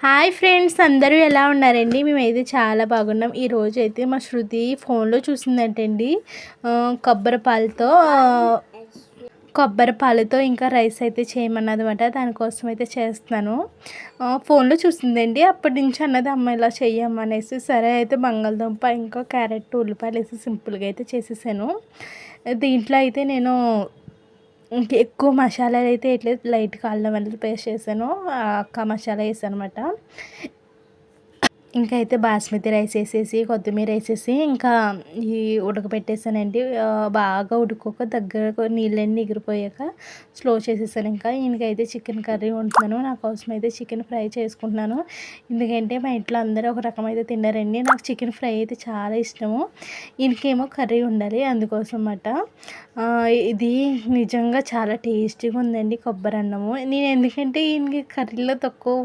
Hi friends, అందరూ ఎలా ఉన్నారండి? మేమైతే చాలా బాగున్నాం. ఈరోజైతే మా శృతి ఫోన్లో చూసిందంటండి. కొబ్బరి పాలతో ఇంకా రైస్ అయితే చేయమన్నదన్నమాట. దానికోసం అయితే చేస్తున్నాను. ఫోన్లో చూసిందండి. అప్పటి నుంచి అన్నది అమ్మ ఇలా చెయ్యమ్మనేసి. సరే అయితే బంగాళదుంప ఇంకా క్యారెట్ ఉల్లిపాయలు వేసి సింపుల్గా అయితే చేసేసాను. దీంట్లో అయితే నేను ఎక్కువ మసాలాలు అయితే వేయట్లేదు. లైట్‌గా అల్లం వెల్లుల్లి పేస్ట్ చేశాను. అక్క మసాలా వేసాను అనమాట. ఇంకా అయితే బాస్మతి రైస్ వేసేసి కొత్తిమీర వేసేసి ఇంకా ఈ ఉడకబెట్టేసానండి. బాగా ఉడుకోక దగ్గరకు నీళ్ళన్నీ ఎగిరిపోయాక స్లో చేసేసాను. ఇంకా ఈయనకైతే చికెన్ కర్రీ వండుతున్నాను. నా కోసం అయితే చికెన్ ఫ్రై చేసుకుంటున్నాను. ఎందుకంటే మా ఇంట్లో అందరూ ఒక రకమైతే తిన్నారండి. నాకు చికెన్ ఫ్రై అయితే చాలా ఇష్టము. ఈయనకేమో కర్రీ ఉండాలి, అందుకోసం అన్నమాట. ఇది నిజంగా చాలా టేస్టీగా ఉందండి కొబ్బరి అన్నము. నేను ఎందుకంటే ఈయనకి కర్రీలో తక్కువ